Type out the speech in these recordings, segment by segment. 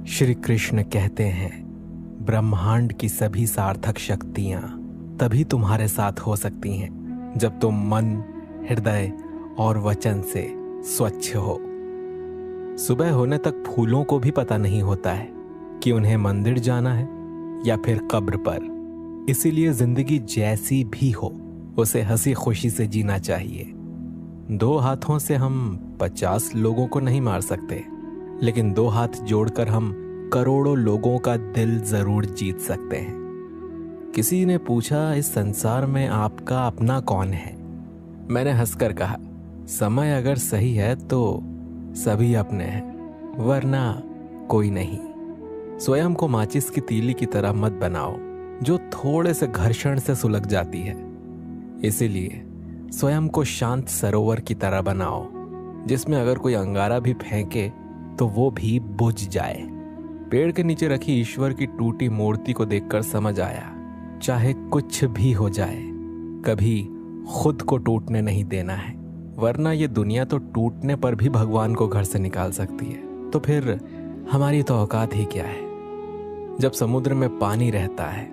श्री कृष्ण कहते हैं, ब्रह्मांड की सभी सार्थक शक्तियां तभी तुम्हारे साथ हो सकती हैं जब तुम मन, हृदय और वचन से स्वच्छ हो। सुबह होने तक फूलों को भी पता नहीं होता है कि उन्हें मंदिर जाना है या फिर कब्र पर। इसीलिए जिंदगी जैसी भी हो उसे हंसी खुशी से जीना चाहिए। 2 हाथों से हम 50 लोगों को नहीं मार सकते, लेकिन 2 हाथ जोड़कर हम करोड़ों लोगों का दिल जरूर जीत सकते हैं। किसी ने पूछा, इस संसार में आपका अपना कौन है? मैंने हंसकर कहा, समय अगर सही है तो सभी अपने हैं, वरना कोई नहीं। स्वयं को माचिस की तीली की तरह मत बनाओ जो थोड़े से घर्षण से सुलग जाती है। इसीलिए स्वयं को शांत सरोवर की तरह बनाओ जिसमें अगर कोई अंगारा भी फेंके तो वो भी बुझ जाए। पेड़ के नीचे रखी ईश्वर की टूटी मूर्ति को देखकर समझ आया, चाहे कुछ भी हो जाए कभी खुद को टूटने नहीं देना है, वरना ये दुनिया तो टूटने पर भी भगवान को घर से निकाल सकती है। तो फिर हमारी तो औकात ही क्या है। जब समुद्र में पानी रहता है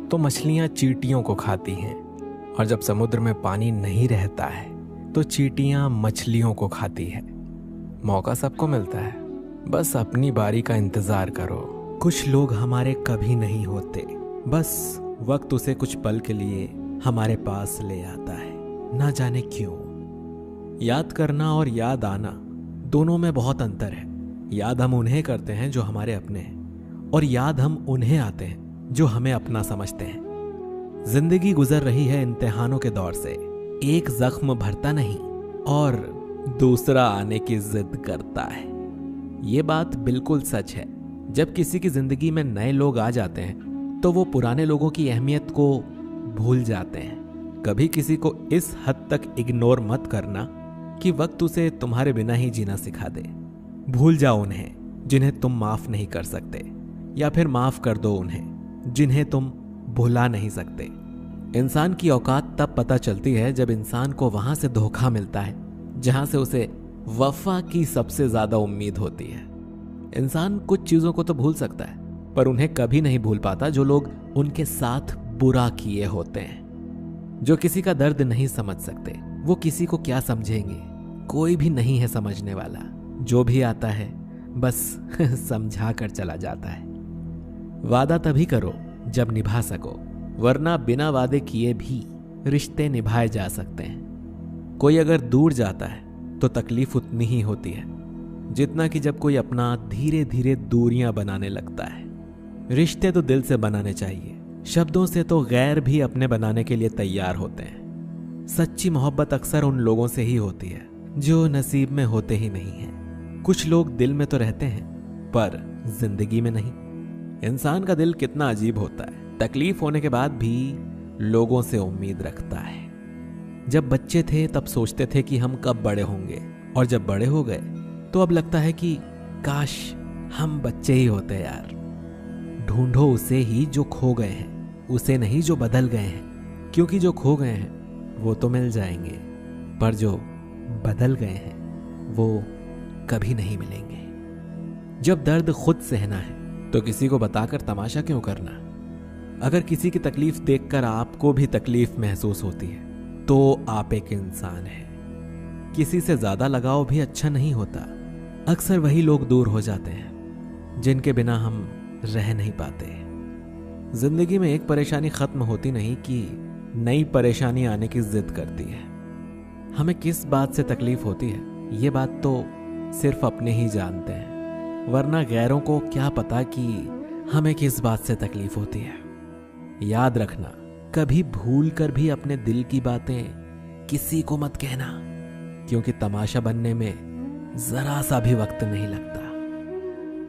तो मछलियां चींटियों को खाती हैं, और जब समुद्र में पानी नहीं रहता है तो चींटियां मछलियों को खाती है। मौका सबको मिलता है, बस अपनी बारी का इंतजार करो। कुछ लोग हमारे कभी नहीं होते, बस वक्त उसे कुछ पल के लिए हमारे पास ले आता है, ना जाने क्यों। याद करना और याद आना दोनों में बहुत अंतर है। याद हम उन्हें करते हैं जो हमारे अपने हैं, और याद हम उन्हें आते हैं जो हमें अपना समझते हैं। जिंदगी गुजर रही है इम्तिहानों के दौर से। एक जख्म भरता नहीं और दूसरा आने की जिद करता है। ये बात बिल्कुल सच है। जब किसी की जिंदगी में नए लोग आ जाते हैं तो वो पुराने लोगों की अहमियत को भूल जाते हैं। कभी किसी को इस हद तक इग्नोर मत करना कि वक्त उसे तुम्हारे बिना ही जीना सिखा दे। भूल जाओ उन्हें जिन्हें तुम माफ नहीं कर सकते, या फिर माफ कर दो उन्हें जिन्हें तुम भुला नहीं सकते। इंसान की औकात तब पता चलती है जब इंसान को वहां से धोखा मिलता है जहां से उसे वफा की सबसे ज्यादा उम्मीद होती है। इंसान कुछ चीजों को तो भूल सकता है, पर उन्हें कभी नहीं भूल पाता जो लोग उनके साथ बुरा किए होते हैं। जो किसी का दर्द नहीं समझ सकते वो किसी को क्या समझेंगे। कोई भी नहीं है समझने वाला। जो भी आता है बस समझा कर चला जाता है। वादा तभी करो जब निभा सको, वरना बिना वादे किए भी रिश्ते निभाए जा सकते हैं। कोई अगर दूर जाता है तो तकलीफ उतनी ही होती है जितना कि जब कोई अपना धीरे धीरे दूरियां बनाने लगता है। रिश्ते तो दिल से बनाने चाहिए, शब्दों से तो गैर भी अपने बनाने के लिए तैयार होते हैं। सच्ची मोहब्बत अक्सर उन लोगों से ही होती है जो नसीब में होते ही नहीं हैं। कुछ लोग दिल में तो रहते हैं पर जिंदगी में नहीं। इंसान का दिल कितना अजीब होता है, तकलीफ होने के बाद भी लोगों से उम्मीद रखता है। जब बच्चे थे तब सोचते थे कि हम कब बड़े होंगे, और जब बड़े हो गए तो अब लगता है कि काश हम बच्चे ही होते यार। ढूंढो उसे ही जो खो गए हैं, उसे नहीं जो बदल गए हैं, क्योंकि जो खो गए हैं वो तो मिल जाएंगे, पर जो बदल गए हैं वो कभी नहीं मिलेंगे। जब दर्द खुद सहना है तो किसी को बताकर तमाशा क्यों करना। अगर किसी की तकलीफ देखकर आपको भी तकलीफ महसूस होती है तो आप एक इंसान हैं। किसी से ज्यादा लगाव भी अच्छा नहीं होता। अक्सर वही लोग दूर हो जाते हैं जिनके बिना हम रह नहीं पाते। जिंदगी में एक परेशानी खत्म होती नहीं कि नई परेशानी आने की जिद करती है। हमें किस बात से तकलीफ होती है ये बात तो सिर्फ अपने ही जानते हैं, वरना गैरों को क्या पता कि हमें किस बात से तकलीफ होती है। याद रखना, कभी भूल कर भी अपने दिल की बातें किसी को मत कहना, क्योंकि तमाशा बनने में जरा सा भी वक्त नहीं लगता।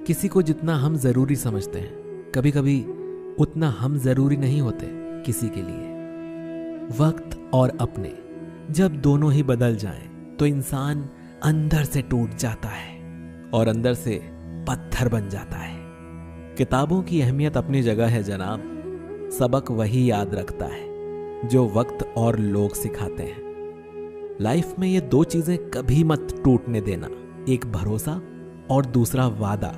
किसी को जितना हम जरूरी समझते हैं कभी कभी उतना हम जरूरी नहीं होते किसी के लिए। वक्त और अपने जब दोनों ही बदल जाएं तो इंसान अंदर से टूट जाता है और अंदर से पत्थर बन जाता है। किताबों की अहमियत अपनी जगह है जनाब, सबक वही याद रखता है जो वक्त और लोग सिखाते हैं। लाइफ में ये 2 चीजें कभी मत टूटने देना, एक भरोसा और दूसरा वादा।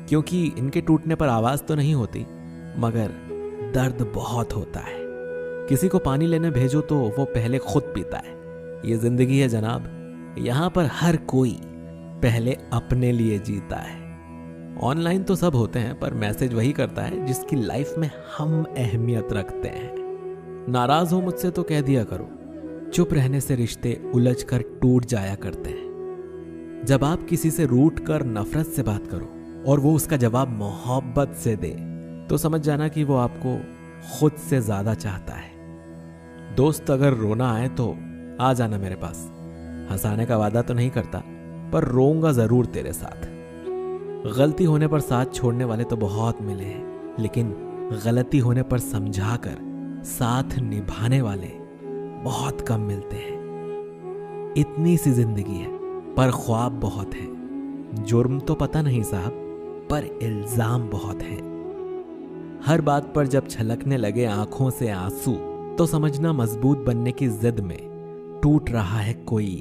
क्योंकि इनके टूटने पर आवाज तो नहीं होती, मगर दर्द बहुत होता है। किसी को पानी लेने भेजो तो वो पहले खुद पीता है। ये जिंदगी है जनाब, यहां पर हर कोई पहले अपने लिए जीता है। ऑनलाइन तो सब होते हैं, पर मैसेज वही करता है जिसकी लाइफ में हम अहमियत रखते हैं। नाराज हो मुझसे तो कह दिया करो, चुप रहने से रिश्ते उलझ कर टूट जाया करते हैं। जब आप किसी से रूठ कर नफरत से बात करो और वो उसका जवाब मोहब्बत से दे, तो समझ जाना कि वो आपको खुद से ज्यादा चाहता है। दोस्त अगर रोना आए तो आ जाना मेरे पास। हंसाने का वादा तो नहीं करता, पर रोऊंगा जरूर तेरे साथ। गलती होने पर साथ छोड़ने वाले तो बहुत मिले हैं, लेकिन गलती होने पर समझाकर साथ निभाने वाले बहुत कम मिलते हैं। इतनी सी जिंदगी है, पर ख्वाब बहुत है। जुर्म तो पता नहीं साहब, पर इल्जाम बहुत है। हर बात पर जब छलकने लगे आंखों से आंसू, तो समझना मजबूत बनने की जिद में टूट रहा है कोई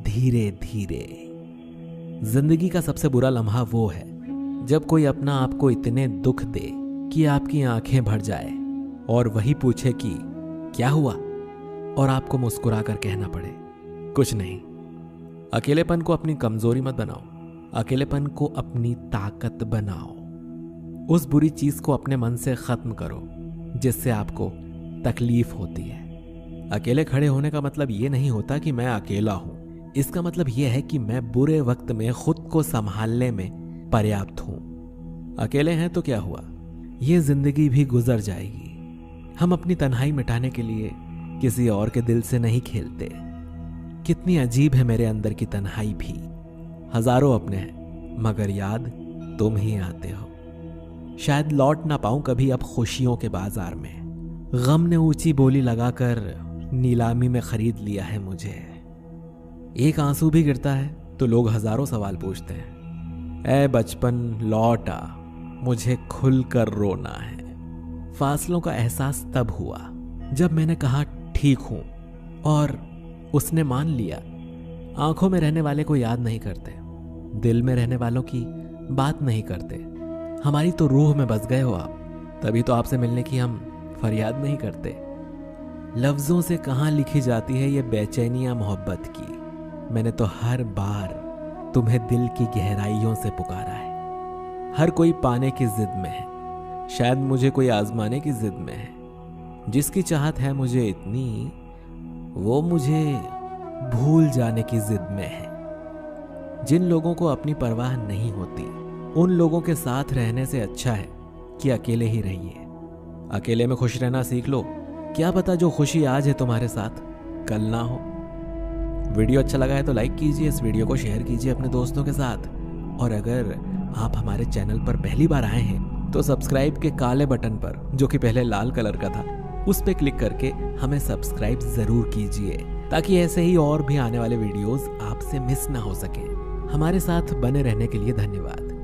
धीरे धीरे। जिंदगी का सबसे बुरा लम्हा वो है जब कोई अपना आपको इतने दुख दे कि आपकी आंखें भर जाए और वही पूछे कि क्या हुआ, और आपको मुस्कुरा कर कहना पड़े कुछ नहीं। अकेलेपन को अपनी कमजोरी मत बनाओ, अकेलेपन को अपनी ताकत बनाओ। उस बुरी चीज को अपने मन से खत्म करो जिससे आपको तकलीफ होती है। अकेले खड़े होने का मतलब ये नहीं होता कि मैं अकेला हूं। इसका मतलब यह है कि मैं बुरे वक्त में खुद को संभालने में पर्याप्त हूं। अकेले हैं तो क्या हुआ, ये जिंदगी भी गुजर जाएगी। हम अपनी तन्हाई मिटाने के लिए किसी और के दिल से नहीं खेलते। कितनी अजीब है मेरे अंदर की तन्हाई भी। हजारों अपने हैं, मगर याद तुम ही आते हो। शायद लौट ना पाऊं कभी अब खुशियों के बाजार में। गम ने ऊंची बोली लगाकर नीलामी में खरीद लिया है मुझे। एक आंसू भी गिरता है तो लोग हजारों सवाल पूछते हैं, ऐ बचपन लौट आ, मुझे खुलकर रोना है। फासलों का एहसास तब हुआ जब मैंने कहा ठीक हूं, और उसने मान लिया। आंखों में रहने वाले को याद नहीं करते, दिल में रहने वालों की बात नहीं करते। हमारी तो रूह में बस गए हो आप, तभी तो आपसे मिलने की हम फरियाद नहीं करते। लफ्जों से कहां लिखी जाती है ये बेचैनियां मोहब्बत की। मैंने तो हर बार तुम्हें दिल की गहराइयों से पुकारा है। हर कोई पाने की जिद में है, शायद मुझे कोई आजमाने की जिद में है। जिसकी चाहत है मुझे इतनी, वो मुझे भूल जाने की जिद में है। जिन लोगों को अपनी परवाह नहीं होती, उन लोगों के साथ रहने से अच्छा है कि अकेले ही रहिए। अकेले में खुश रहना सीख लो, क्या पता जो खुशी आज है तुम्हारे साथ कल ना हो। वीडियो अच्छा लगा है तो लाइक कीजिए, इस वीडियो को शेयर कीजिए अपने दोस्तों के साथ। और अगर आप हमारे चैनल पर पहली बार आए हैं तो सब्सक्राइब के काले बटन पर, जो कि पहले लाल कलर का था, उस पर क्लिक करके हमें सब्सक्राइब जरूर कीजिए, ताकि ऐसे ही और भी आने वाले वीडियोस आपसे मिस ना हो सके। हमारे साथ बने रहने के लिए धन्यवाद।